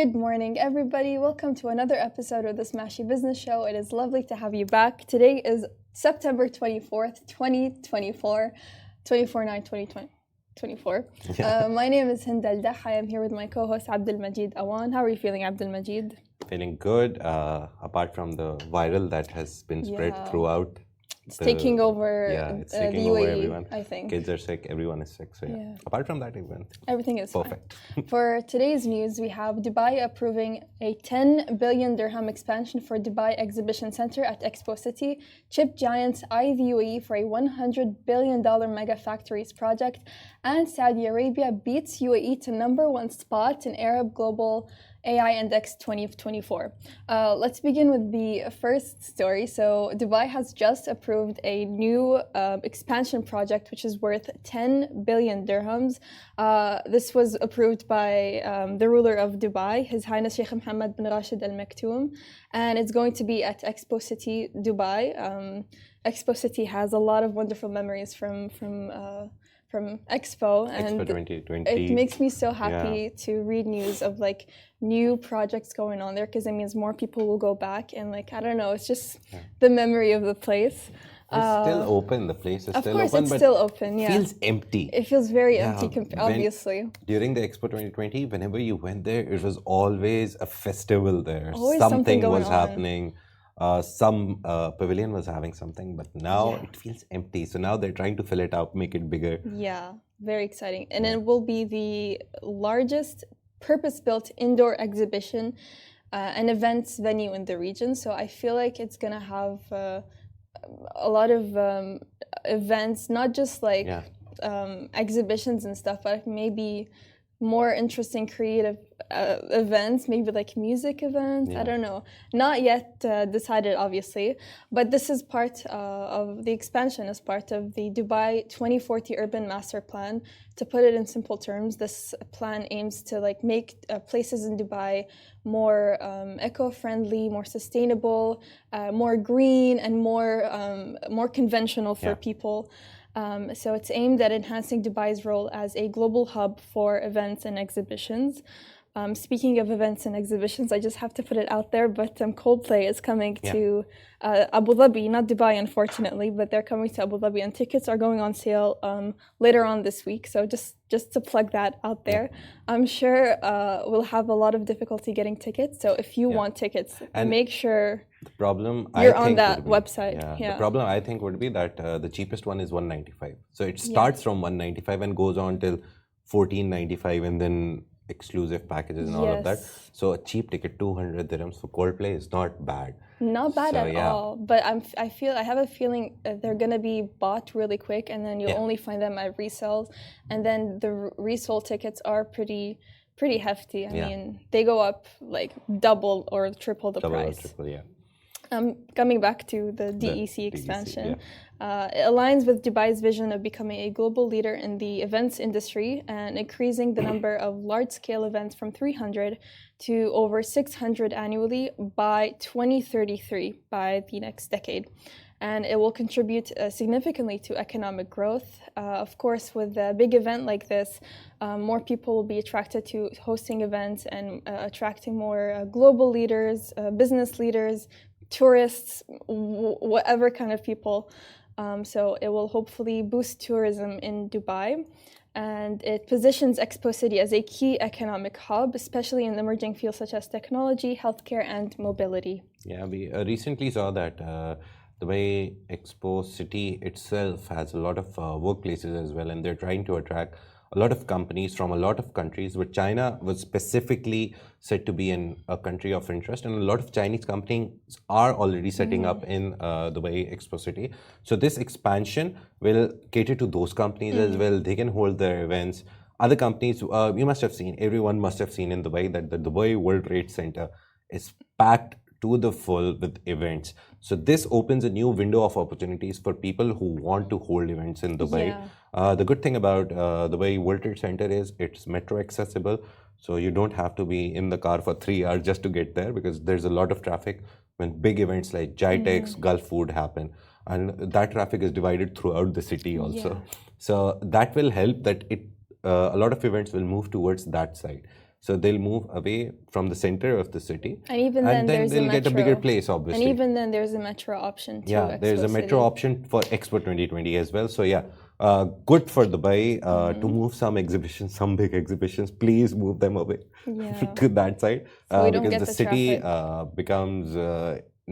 Good morning, everybody. Welcome to another episode of the Smashy Business Show. It is lovely to have you back. Today is September 24th, 2024, 24/9/2024. My name is Hind Al-Dah. I am here with my co-host Abdul Majid Awan. How are you feeling, Abdul Majid? Feeling good, apart from the viral that has been spread throughout. It's taking over it's taking the over UAE, everyone. I think. Kids are sick, everyone is sick. So apart from that, everything is perfect. For today's news, we have Dubai approving a 10 billion dirham expansion for Dubai Exhibition Center at Expo City. Chip giants eye the UAE for a $100 billion Megafactories project. And Saudi Arabia beats UAE to #1 spot in Arab Global AI Index 2024. Let's begin with the first story. So Dubai has just approved a new expansion project which is worth 10 billion dirhams. This was approved by the ruler of Dubai, His Highness Sheikh Mohammed bin Rashid Al Maktoum, and it's going to be at Expo City, Dubai. Expo City has a lot of wonderful memories from Expo, and Expo 2020. it makes me so happy to read news of like new projects going on there, because it means more people will go back, and like I don't know, it's just the memory of the place. It's still open. The place is still open. Of course, it's still open. Yeah, it feels empty. It feels very empty, obviously. During the Expo 2020, whenever you went there, it was always a festival there. Always something was on. happening. Some pavilion was having something, but now it feels empty. So now they're trying to fill it up, make it bigger. Yeah, very exciting. And it will be the largest purpose-built indoor exhibition and events venue in the region. So I feel like it's going to have a lot of events, not just like exhibitions and stuff, but maybe more interesting creative events, maybe like music events. I don't know, not yet decided obviously, but this is part of the expansion, as part of the Dubai 2040 Urban Master Plan. To put it in simple terms, this plan aims to like make places in Dubai more eco-friendly, more sustainable, more green, and more conventional for people. So it's aimed at enhancing Dubai's role as a global hub for events and exhibitions. Speaking of events and exhibitions, I just have to put it out there, but Coldplay is coming to Abu Dhabi, not Dubai unfortunately, but they're coming to Abu Dhabi, and tickets are going on sale later on this week. So just to plug that out there. I'm sure we'll have a lot of difficulty getting tickets. So if you want tickets, make sure you're on that website. The problem I think would be that the cheapest one is 195. So it starts from 195 and goes on till 1495, and then exclusive packages and all of that. So a cheap ticket, 200 dirhams for Coldplay, is not bad. Not bad at all. But I have a feeling they're gonna be bought really quick, and then you'll only find them at resales. And then the resale tickets are pretty hefty. I mean, they go up like double or triple the price. Coming back to the DEC expansion, it aligns with Dubai's vision of becoming a global leader in the events industry and increasing the number of large-scale events from 300 to over 600 annually by 2033, by the next decade. And it will contribute significantly to economic growth. Of course, with a big event like this, more people will be attracted to hosting events and attracting more global leaders, business leaders, tourists, whatever kind of people. So it will hopefully boost tourism in Dubai, and it positions Expo City as a key economic hub, especially in emerging fields such as technology, healthcare, and mobility. Yeah, we recently saw that the way Expo City itself has a lot of workplaces as well, and they're trying to attract a lot of companies from a lot of countries, but China was specifically said to be a country of interest, and a lot of Chinese companies are already setting up in Dubai Expo City. So this expansion will cater to those companies as well. They can hold their events. Other companies, you must have seen, everyone must have seen in Dubai that the Dubai World Trade Center is packed to the full with events. So this opens a new window of opportunities for people who want to hold events in Dubai. The good thing about Dubai World Trade Center is it's metro accessible. So you don't have to be in the car for 3 hours just to get there, because there's a lot of traffic when big events like GITEX, Gulf Food happen. And that traffic is divided throughout the city also. So that will help that a lot of events will move towards that side. So they'll move away from the center of the city, And even and then, then there's a they'll get a bigger metro. place, And obviously. even then, there's a metro option to Yeah, there's Expo a metro City. option for Expo 2020 as well. So yeah, good for Dubai to move some exhibitions, some big exhibitions. Please move them away Yeah. to that side, So we don't because get the the city traffic. becomes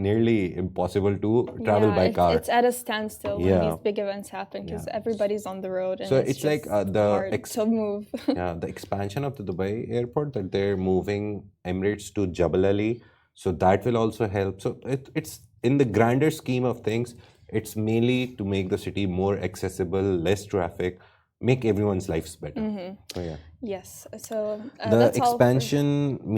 nearly impossible to travel by car. It's at a standstill when Yeah. these big events happen because Yeah. everybody's on the road and So it's it's like just the hard to move. yeah, the expansion of the Dubai airport, that they're moving Emirates to Jebel Ali, so that will also help. So it's in the grander scheme of things, it's mainly to make the city more accessible, less traffic, make everyone's lives better. So yeah. Yes. So The that's all for. expansion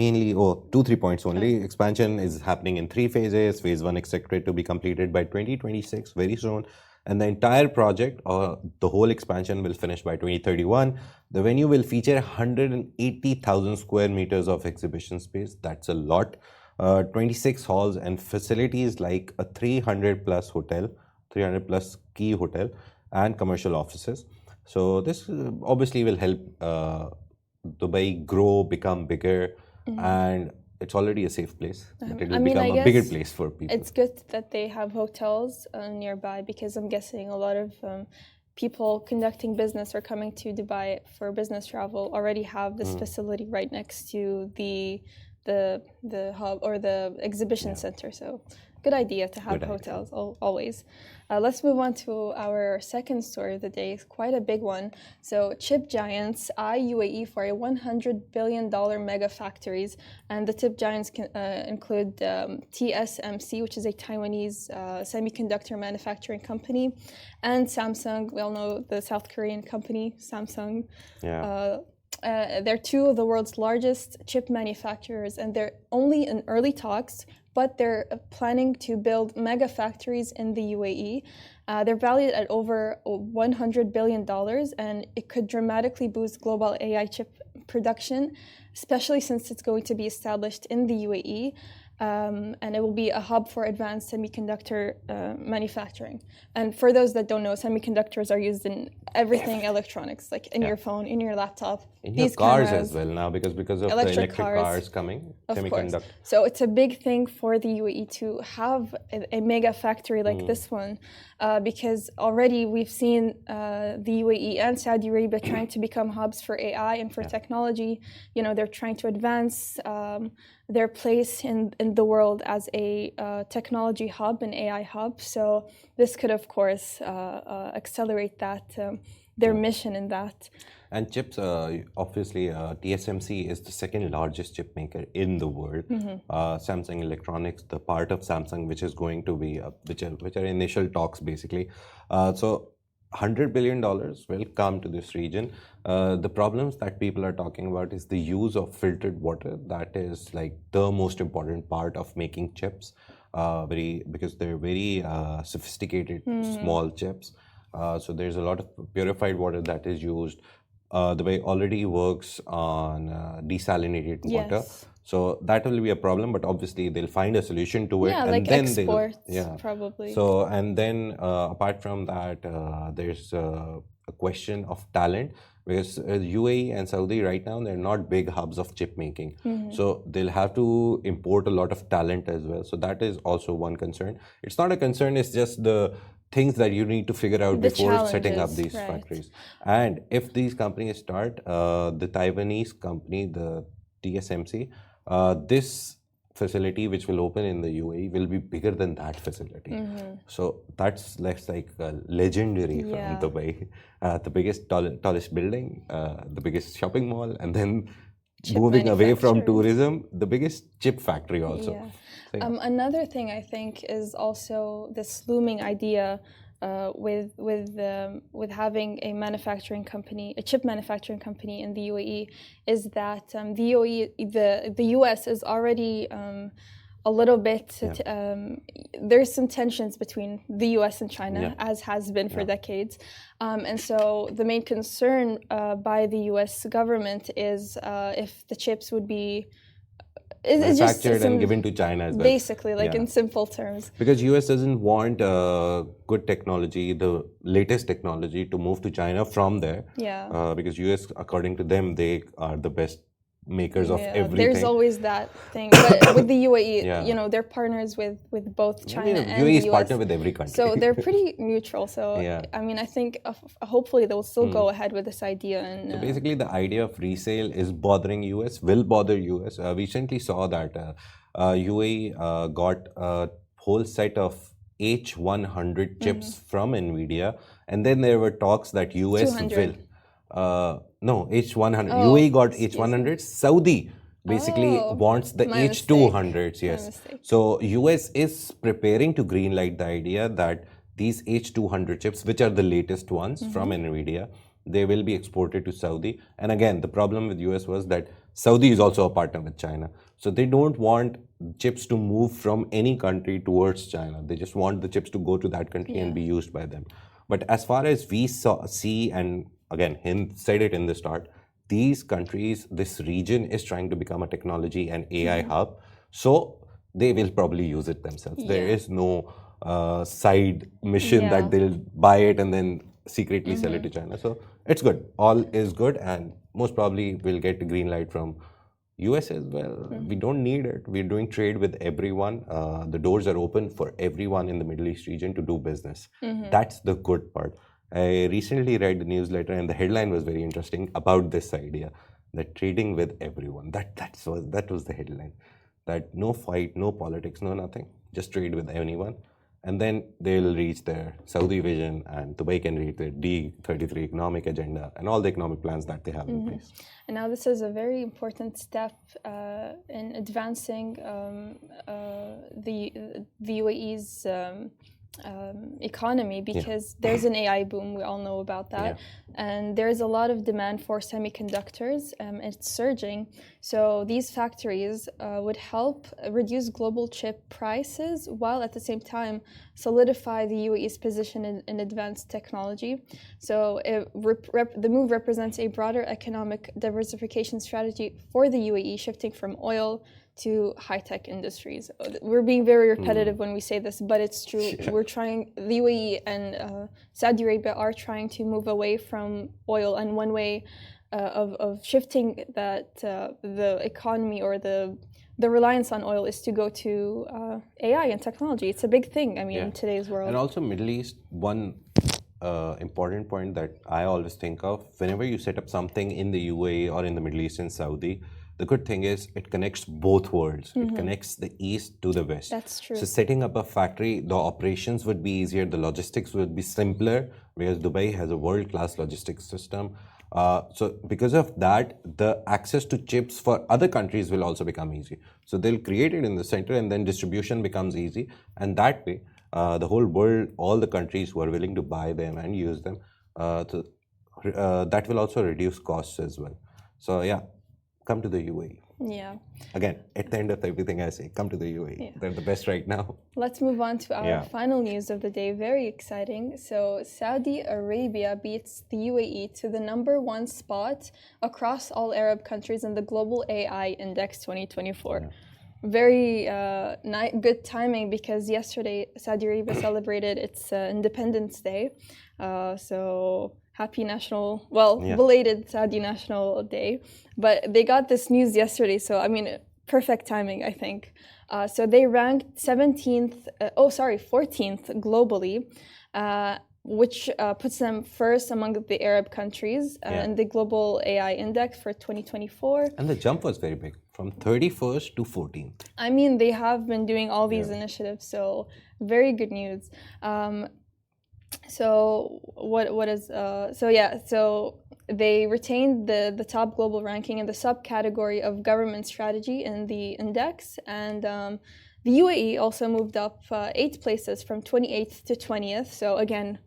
mainly, 3 points only. Expansion is happening in 3 phases. Phase 1 expected to be completed by 2026, very soon. And the entire project, or the whole expansion, will finish by 2031. The venue will feature 180,000 square meters of exhibition space. That's a lot. 26 halls and facilities like a 300 plus hotel, 300 plus key hotel, and commercial offices. So this obviously will help Dubai grow, become bigger, and it's already a safe place. But it will become a bigger place for people. It's good that they have hotels nearby because I'm guessing a lot of people conducting business or coming to Dubai for business travel already have this facility right next to the hub or the exhibition center. So good idea to have hotels always. Let's move on to our second story of the day. It's quite a big one. So chip giants eye UAE for a $100 billion mega factories, and the chip giants can include TSMC, which is a Taiwanese semiconductor manufacturing company, and Samsung. We all know the South Korean company Samsung. Yeah. They're two of the world's largest chip manufacturers, and they're only in early talks, but they're planning to build mega factories in the UAE. They're valued at over $100 billion, and it could dramatically boost global AI chip production, especially since it's going to be established in the UAE. And it will be a hub for advanced semiconductor manufacturing. And for those that don't know, semiconductors are used in everything electronics, like in your phone, in your laptop, in these your cars cameras, as well now, because of electric the electric cars. cars coming, of semiconductor. course. So it's a big thing for the UAE to have a mega factory like this one, because already we've seen the UAE and Saudi Arabia trying to become hubs for AI and for technology. You know, they're trying to advance their place in the world as a technology hub, an AI hub. So this could, of course, accelerate that their mission in that. And chips, obviously, TSMC is the second largest chip maker in the world. Samsung Electronics, the part of Samsung which is going to be, which are initial talks basically. So $100 billion will come to this region. The problems that people are talking about is the use of filtered water. That is like the most important part of making chips, because they're very sophisticated, small chips. So there's a lot of purified water that is used. Dubai already works on desalinated water. Yes. So that will be a problem, but obviously they'll find a solution to it. Yeah, and like then exports, yeah, probably. So, and then apart from that, there's a question of talent, because UAE and Saudi right now, they're not big hubs of chip making. So they'll have to import a lot of talent as well. So that is also one concern. It's not a concern, it's just the things that you need to figure out before setting up these factories. And if these companies start, the Taiwanese company, the TSMC, this facility which will open in the UAE will be bigger than that facility. So that's less like legendary from Dubai. The biggest, tallest building, the biggest shopping mall, and then chip moving away from tourism, the biggest chip factory also. Yeah. So, another thing I think is also this looming idea with having a manufacturing company, a chip manufacturing company in the UAE, is that the US is already a little bit. There's some tensions between the US and China, as has been for decades, and so the main concern by the US government is if the chips would be manufactured and given to China as well. Basically, like in simple terms. Because US doesn't want good technology, the latest technology, to move to China from there. Yeah. Because US, according to them, they are the best makers of Yeah, everything. there's always that thing. But with the UAE, Yeah. you know, they're partners with both China and UAE is the US. partner with every country. So they're pretty neutral. So Yeah. I mean, I think hopefully they'll still go ahead with this idea. And So basically, the idea of resale is bothering US, will bother US. We recently saw that UAE got a whole set of H100 chips from NVIDIA, and then there were talks that US 200. will. No, H100. Oh, UAE got excuse me. H100. Saudi basically Oh, wants the my H200s. My Yes. mistake. So US is preparing to greenlight the idea that these H200 chips, which are the latest ones from NVIDIA, they will be exported to Saudi. And again, the problem with US was that Saudi is also a partner with China. So they don't want chips to move from any country towards China. They just want the chips to go to that country and be used by them. But as far as we see, and again, Hind said it in the start, these countries, this region is trying to become a technology and AI hub. So they will probably use it themselves. There is no side mission that they'll buy it and then secretly sell it to China. So it's good. All is good, and most probably we'll get the green light from US as well. We don't need it. We're doing trade with everyone. The doors are open for everyone in the Middle East region to do business. That's the good part. I recently read the newsletter, and the headline was very interesting about this idea that trading with everyone. That was the headline. That no fight, no politics, no nothing. Just trade with anyone. And then they'll reach their Saudi vision, and Dubai can reach their D33 economic agenda and all the economic plans that they have in place. And now this is a very important step in advancing the UAE's economy, because there's an AI boom. We all know about that. And there's a lot of demand for semiconductors. It's surging. So these factories would help reduce global chip prices while at the same time solidify the UAE's position in advanced technology. So the move represents a broader economic diversification strategy for the UAE, shifting from oil to high-tech industries. We're being very repetitive when we say this, but it's true. We're trying, the UAE and Saudi Arabia are trying to move away from oil, and one way of shifting that the economy or the reliance on oil is to go to AI and technology. It's a big thing, I mean, in today's world. And also Middle East, one important point that I always think of, whenever you set up something in the UAE or in the Middle East and Saudi, the good thing is it connects both worlds. It connects the East to the West. That's true. So setting up a factory, the operations would be easier, the logistics would be simpler, because Dubai has a world-class logistics system. So because of that, the access to chips for other countries will also become easy. So they'll create it in the center, and then distribution becomes easy. And that way, the whole world, all the countries who are willing to buy them and use them, that will also reduce costs as well. So yeah, come to the UAE. Yeah. Again, at the end of everything I say, come to the UAE. They're the best right now. Let's move on to our final news of the day. Very exciting. So Saudi Arabia beats the UAE to the #1 spot across all Arab countries in the Global AI Index 2024. Very good timing, because yesterday Saudi Arabia celebrated its Independence Day. So happy belated Saudi National Day. But they got this news yesterday, so I mean, perfect timing, I think. So they ranked 14th globally, which puts them first among the Arab countries in the Global AI Index for 2024. And the jump was very big, from 31st to 14th. I mean, they have been doing all these initiatives, so very good news. So they retained the top global ranking in the subcategory of government strategy in the index, and the UAE also moved up 8 places from 28th to 20th. So again,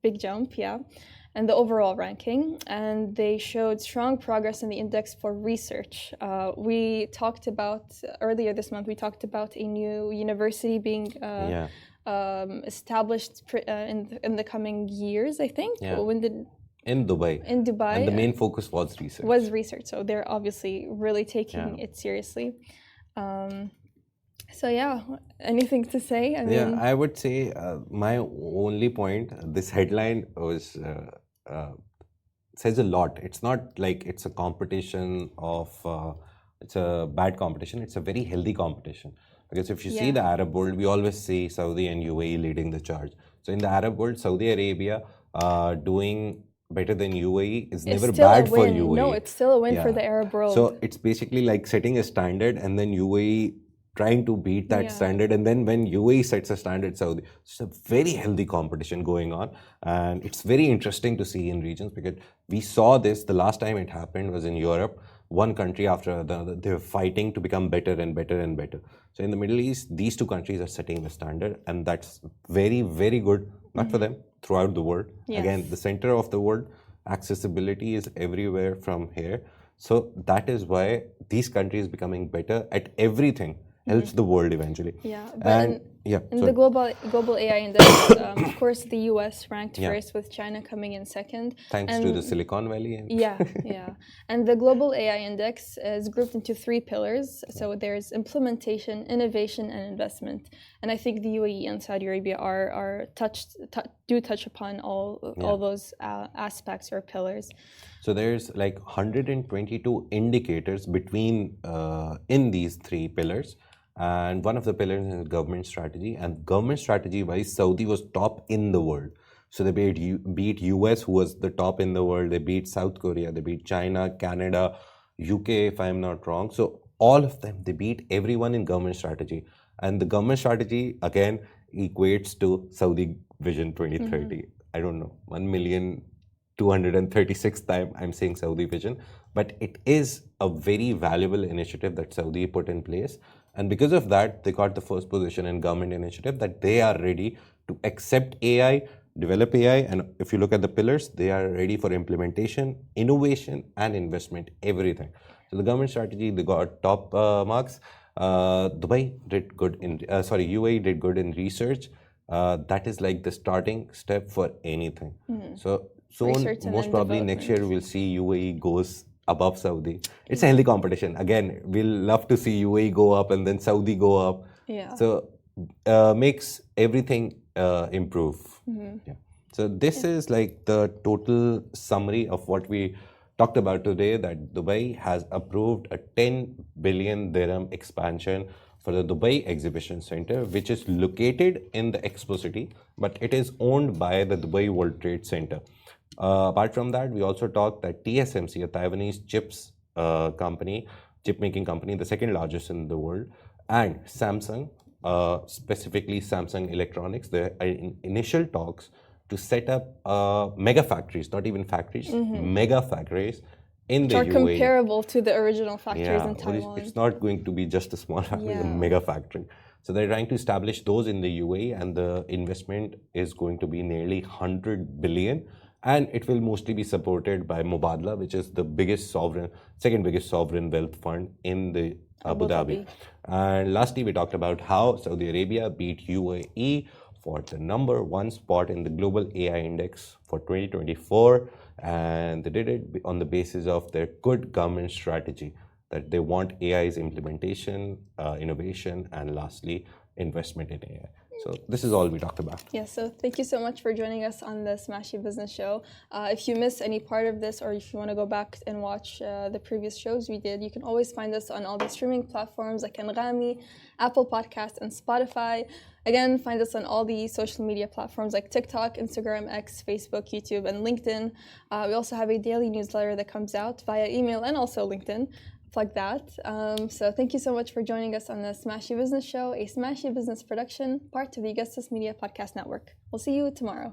big jump, and the overall ranking. And they showed strong progress in the index for research. We talked about earlier this month. We talked about a new university being established in the coming years, I think. When did? In Dubai. And the main focus was research. So they're obviously really taking it seriously. So anything to say? I would say my only point, this headline was says a lot. It's not like it's a competition of, it's a bad competition. It's a very healthy competition. Because if you see the Arab world, we always see Saudi and UAE leading the charge. So in the Arab world, Saudi Arabia doing better than UAE is never bad for UAE. No, it's still a win for the Arab world. So it's basically like setting a standard and then UAE trying to beat that standard, and then when UAE sets a standard, Saudi. It's a very healthy competition going on, and it's very interesting to see in regions, because we saw this the last time it happened was in Europe. One country after another, they were fighting to become better and better and better. So in the Middle East, these two countries are setting the standard, and that's very, very good, not for them, throughout the world. Again, the center of the world, accessibility is everywhere from here. So that is why these countries becoming better at everything helps the world eventually. In the global AI index, of course, the US ranked first, with China coming in second. Thanks to the Silicon Valley. And the global AI index is grouped into 3 pillars. So there's implementation, innovation, and investment. And I think the UAE and Saudi Arabia do touch upon all those aspects or pillars. So there's like 122 indicators between in these 3 pillars. And one of the pillars is government strategy. And government strategy wise, Saudi was top in the world. So they beat US, who was the top in the world. They beat South Korea. They beat China, Canada, UK, if I'm not wrong. So all of them, they beat everyone in government strategy. And the government strategy, again, equates to Saudi Vision 2030. I don't know, 1,236,000 time I'm saying Saudi Vision. But it is a very valuable initiative that Saudi put in place. And because of that, they got the first position in government initiative, that they are ready to accept AI, develop AI. And if you look at the pillars, they are ready for implementation, innovation, and investment, everything. So the government strategy, they got top marks. Dubai did good in, UAE did good in research. That is like the starting step for anything. So soon, most probably next year, we'll see UAE goes above Saudi. It's a healthy competition. Again, we'll love to see UAE go up and then Saudi go up. So makes everything improve. So this is like the total summary of what we talked about today, that Dubai has approved a 10 billion dirham expansion for the Dubai Exhibition Center, which is located in the Expo city, but it is owned by the Dubai World Trade Center. Apart from that, we also talked that TSMC, a Taiwanese chip making company, the second largest in the world, and Samsung, specifically Samsung Electronics, they're in initial talks to set up megafactories, not even factories, megafactories in the UAE. Which are comparable to the original factories in Taiwan. It's not going to be just a small factory, it's a mega factory. So they're trying to establish those in the UAE, and the investment is going to be nearly 100 billion. And it will mostly be supported by Mubadala, which is the second biggest sovereign wealth fund in the Abu Dhabi. And lastly, we talked about how Saudi Arabia beat UAE for the #1 spot in the global AI index for 2024. And they did it on the basis of their good government strategy, that they want AI's implementation, innovation, and lastly, investment in AI. So this is all we talked about. So thank you so much for joining us on the Smashy Business Show. If you missed any part of this, or if you want to go back and watch the previous shows we did, you can always find us on all the streaming platforms like Anghami, Apple Podcasts, and Spotify. Again, find us on all the social media platforms like TikTok, Instagram, X, Facebook, YouTube, and LinkedIn. We also have a daily newsletter that comes out via email and also LinkedIn. Like that. So thank you so much for joining us on the Smashy Business Show, a Smashy Business production, part of the Augustus Media Podcast Network. We'll see you tomorrow.